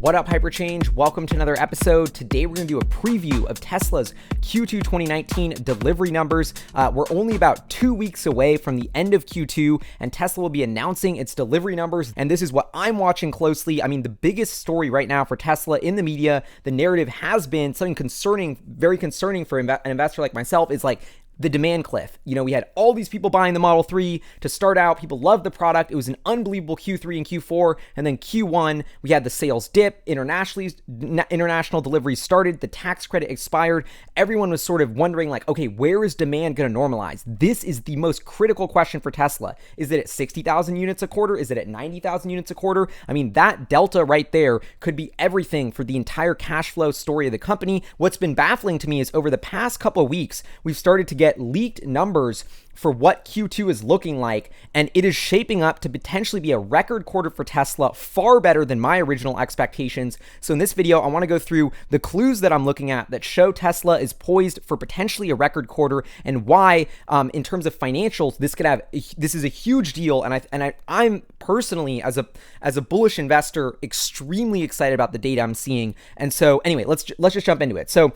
What up, Hyperchange? Welcome to another episode. Today, we're going to do a preview of Tesla's Q2 2019 delivery numbers. We're only about 2 weeks away from the end of Q2, and Tesla will be announcing its delivery numbers. And this is what I'm watching closely. I mean, the biggest story right now for Tesla in the media, the narrative has been something concerning, very concerning for an investor like myself, is like the demand cliff. You know, we had all these people buying the Model 3 to start out. People loved the product. It was an unbelievable Q3 and Q4. And then Q1, we had the sales dip. International deliveries started. The tax credit expired. Everyone was sort of wondering like, okay, where is demand going to normalize? This is the most critical question for Tesla. Is it at 60,000 units a quarter? Is it at 90,000 units a quarter? I mean, that delta right there could be everything for the entire cash flow story of the company. What's been baffling to me is over the past couple of weeks, we've started to get leaked numbers for what Q2 is looking like, and it is shaping up to potentially be a record quarter for Tesla, far better than my original expectations. So in this video, I want to go through the clues that I'm looking at that show Tesla is poised for potentially a record quarter, and why, in terms of financials, this is a huge deal. And I'm personally, as a bullish investor, extremely excited about the data I'm seeing. And so anyway, let's just jump into it. So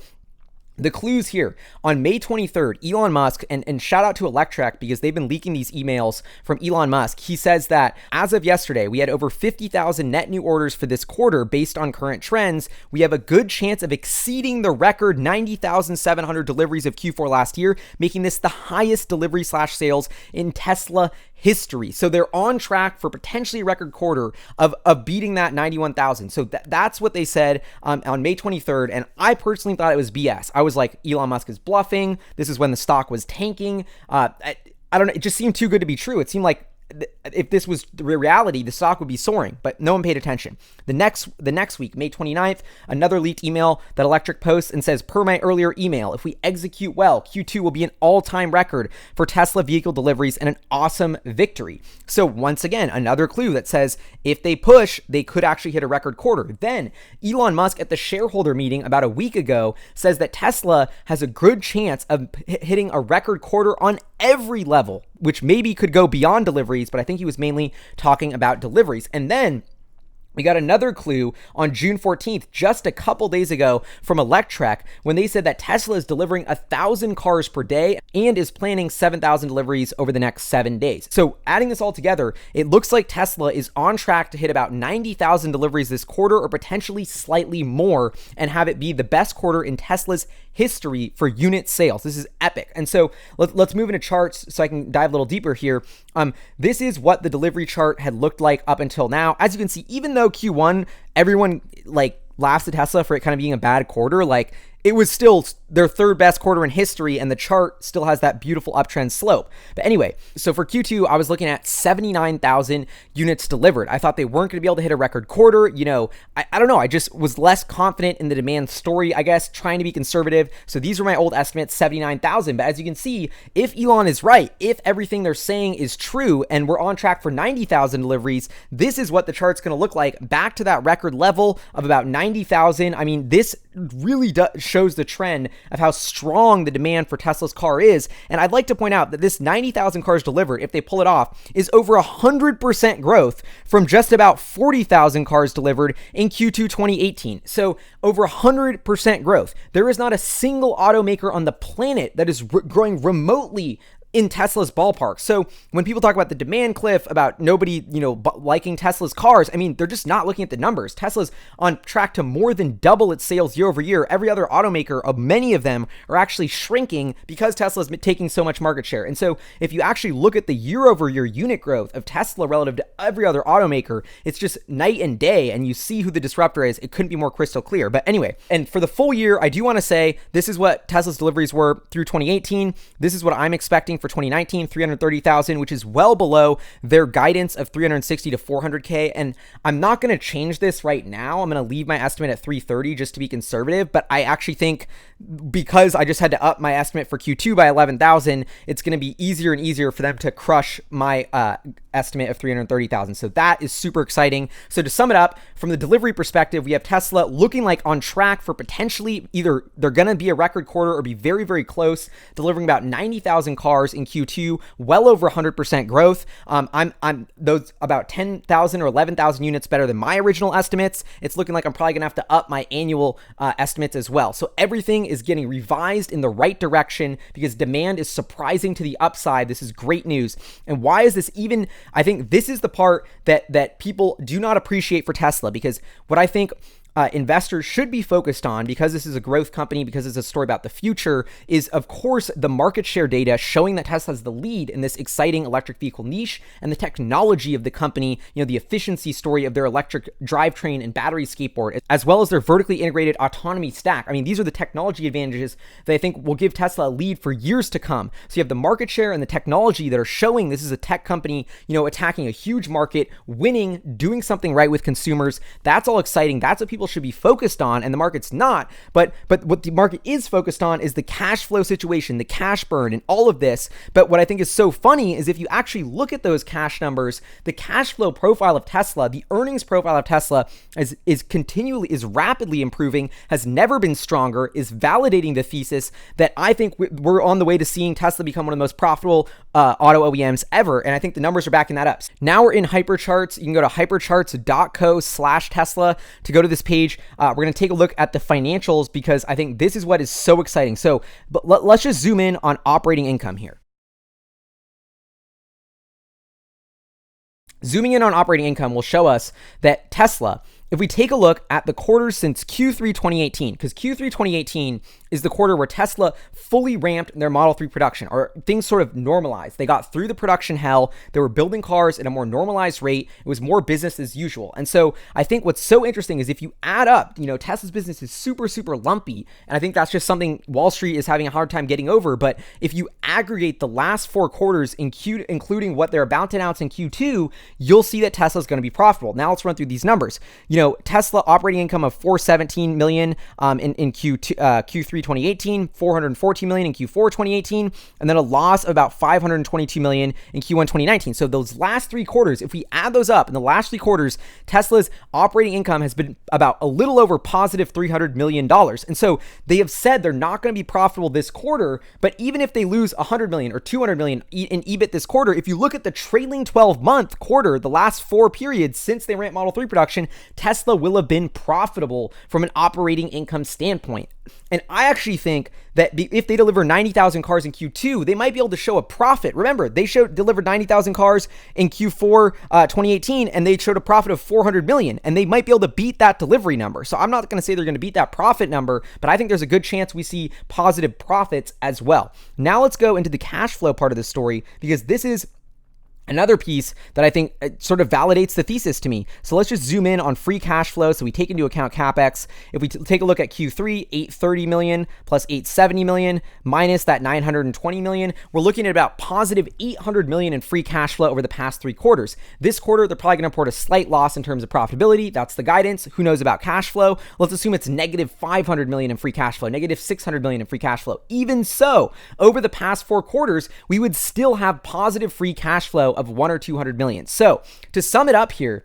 the clues here. On May 23rd, Elon Musk, and shout out to Electrek because they've been leaking these emails from Elon Musk. He says that as of yesterday, we had over 50,000 net new orders for this quarter based on current trends. We have a good chance of exceeding the record 90,700 deliveries of Q4 last year, making this the highest delivery/sales in Tesla history. So they're on track for potentially a record quarter of beating that 91,000. So that's what they said on May 23rd. And I personally thought it was BS. I was like, Elon Musk is bluffing. This is when the stock was tanking. I don't know. It just seemed too good to be true. It seemed like if this was the reality, the stock would be soaring, but no one paid attention. The next week, May 29th, another leaked email that Electrek posts and says, per my earlier email, if we execute well, Q2 will be an all-time record for Tesla vehicle deliveries and an awesome victory. So once again, another clue that says if they push, they could actually hit a record quarter. Then Elon Musk at the shareholder meeting about a week ago says that Tesla has a good chance of hitting a record quarter on every level, which maybe could go beyond deliveries, but I think he was mainly talking about deliveries. And then we got another clue on June 14th, just a couple days ago, from Electrek, when they said that Tesla is delivering 1,000 cars per day and is planning 7,000 deliveries over the next 7 days. So adding this all together, it looks like Tesla is on track to hit about 90,000 deliveries this quarter, or potentially slightly more, and have it be the best quarter in Tesla's history for unit sales. This is epic. And so let's move into charts so I can dive a little deeper here. This is what the delivery chart had looked like up until now. As you can see, even though Q1, everyone like laughs at Tesla for it kind of being a bad quarter, like it was still their third best quarter in history, and the chart still has that beautiful uptrend slope. But anyway, so for Q2, I was looking at 79,000 units delivered. I thought they weren't going to be able to hit a record quarter. You know, I don't know. I just was less confident in the demand story, I guess, trying to be conservative. So these were my old estimates, 79,000. But as you can see, if Elon is right, if everything they're saying is true, and we're on track for 90,000 deliveries, this is what the chart's going to look like, back to that record level of about 90,000. I mean, this really shows the trend of how strong the demand for Tesla's car is. And I'd like to point out that this 90,000 cars delivered, if they pull it off, is over 100% growth from just about 40,000 cars delivered in Q2 2018. So over 100% growth. There is not a single automaker on the planet that is growing remotely in Tesla's ballpark. So when people talk about the demand cliff, about nobody, liking Tesla's cars, I mean, they're just not looking at the numbers. Tesla's on track to more than double its sales year over year. Every other automaker, many of them, are actually shrinking because Tesla's taking so much market share. And so if you actually look at the year over year unit growth of Tesla relative to every other automaker, it's just night and day, and you see who the disruptor is. It couldn't be more crystal clear. But anyway, and for the full year, I do want to say this is what Tesla's deliveries were through 2018. This is what I'm expecting for 2019, 330,000, which is well below their guidance of 360 to 400K. And I'm not going to change this right now. I'm going to leave my estimate at 330 just to be conservative. But I actually think because I just had to up my estimate for Q2 by 11,000, it's going to be easier and easier for them to crush my estimate of 330,000. So that is super exciting. So to sum it up, from the delivery perspective, we have Tesla looking like on track for potentially either they're going to be a record quarter or be very, very close, delivering about 90,000 cars cars in Q2, well over 100% growth. I'm those about 10,000 or 11,000 units better than my original estimates. It's looking like I'm probably gonna have to up my annual estimates as well. So everything is getting revised in the right direction because demand is surprising to the upside. This is great news. And why is this even? I think this is the part that people do not appreciate for Tesla, because what I think investors should be focused on, because this is a growth company, because it's a story about the future, is of course the market share data showing that Tesla's the lead in this exciting electric vehicle niche, and the technology of the company, the efficiency story of their electric drivetrain and battery skateboard, as well as their vertically integrated autonomy stack. I mean, these are the technology advantages that I think will give Tesla a lead for years to come. So you have the market share and the technology that are showing this is a tech company, attacking a huge market, winning, doing something right with consumers. That's all exciting. That's what people should be focused on, and the market's not. But what the market is focused on is the cash flow situation, the cash burn, and all of this. But what I think is so funny is if you actually look at those cash numbers, the cash flow profile of Tesla, the earnings profile of Tesla is rapidly improving, has never been stronger, is validating the thesis that I think we're on the way to seeing Tesla become one of the most profitable auto OEMs ever. And I think the numbers are backing that up. Now we're in hypercharts. You can go to hypercharts.co/Tesla to go to this page. We're going to take a look at the financials because I think this is what is so exciting. So, but let's just zoom in on operating income here. Zooming in on operating income will show us that Tesla, if we take a look at the quarters since Q3 2018, because Q3 2018 is the quarter where Tesla fully ramped their Model 3 production, or things sort of normalized. They got through the production hell. They were building cars at a more normalized rate. It was more business as usual. And so I think what's so interesting is if you add up, Tesla's business is super, super lumpy. And I think that's just something Wall Street is having a hard time getting over. But if you aggregate the last 4 quarters, including what they're about to announce in Q2, you'll see that Tesla's going to be profitable. Now let's run through these numbers. Tesla operating income of $417 million in Q3 2018, $414 million in Q4 2018, and then a loss of about $522 million in Q1 2019. So those last 3 quarters, if we add those up, in the last 3 quarters, Tesla's operating income has been about a little over positive $300 million. And so they have said they're not going to be profitable this quarter, but even if they lose $100 million or $200 million in EBIT this quarter, if you look at the trailing 12-month quarter, the last 4 periods since they ramped Model 3 production, Tesla will have been profitable from an operating income standpoint. And I actually think that if they deliver 90,000 cars in Q2, they might be able to show a profit. Remember, they delivered 90,000 cars in Q4 2018, and they showed a profit of $400 million, and they might be able to beat that delivery number. So I'm not going to say they're going to beat that profit number, but I think there's a good chance we see positive profits as well. Now let's go into the cash flow part of the story, because this is another piece that I think sort of validates the thesis to me. So let's just zoom in on free cash flow. So we take into account CapEx. If we take a look at Q3, $830 million plus $870 million minus that $920 million, we're looking at about positive $800 million in free cash flow over the past 3 quarters. This quarter, they're probably going to report a slight loss in terms of profitability. That's the guidance. Who knows about cash flow? Let's assume it's negative $500 million in free cash flow, negative $600 million in free cash flow. Even so, over the past 4 quarters, we would still have positive free cash flow of $100 or $200 million. So to sum it up here,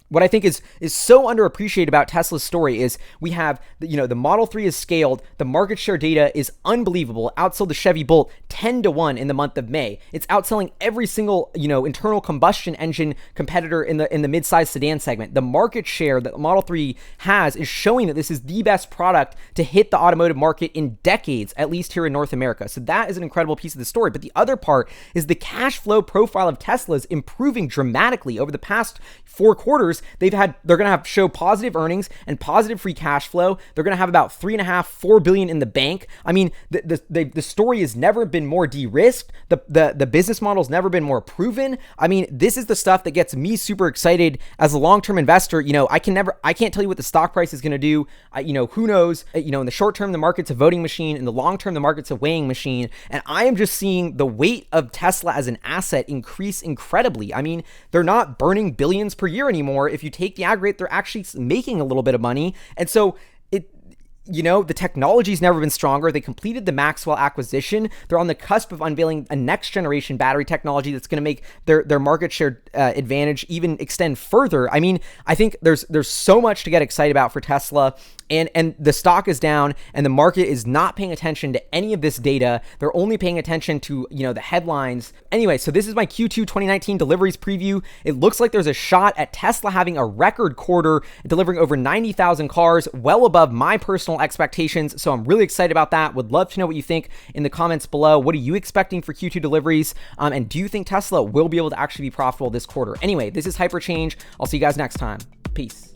what I think is so underappreciated about Tesla's story is we have, the Model 3 is scaled. The market share data is unbelievable. Outsold the Chevy Bolt 10-1 in the month of May. It's outselling every single, internal combustion engine competitor in the mid-size sedan segment. The market share that the Model 3 has is showing that this is the best product to hit the automotive market in decades, at least here in North America. So that is an incredible piece of the story. But the other part is the cash flow profile of Tesla is improving dramatically over the past 4 quarters. They're going to show positive earnings and positive free cash flow. They're going to have about $3.5-4 billion in the bank. I mean, the story has never been more de-risked. The business model's never been more proven. I mean, this is the stuff that gets me super excited as a long-term investor. I can't tell you what the stock price is going to do. Who knows? In the short term, the market's a voting machine. In the long term, the market's a weighing machine. And I am just seeing the weight of Tesla as an asset increase incredibly. I mean, they're not burning billions per year anymore. If you take the aggregate, they're actually making a little bit of money. And so the technology's never been stronger. They completed the Maxwell acquisition. They're on the cusp of unveiling a next generation battery technology that's going to make their market share advantage even extend further. I mean, I think there's so much to get excited about for Tesla. and the stock is down, and the market is not paying attention to any of this data. They're only paying attention to, the headlines. Anyway, so this is my Q2 2019 deliveries preview. It looks like there's a shot at Tesla having a record quarter, delivering over 90,000 cars, well above my personal expectations. So I'm really excited about that. Would love to know what you think in the comments below. What are you expecting for Q2 deliveries? And do you think Tesla will be able to actually be profitable this quarter? Anyway, this is Hyperchange. I'll see you guys next time. Peace.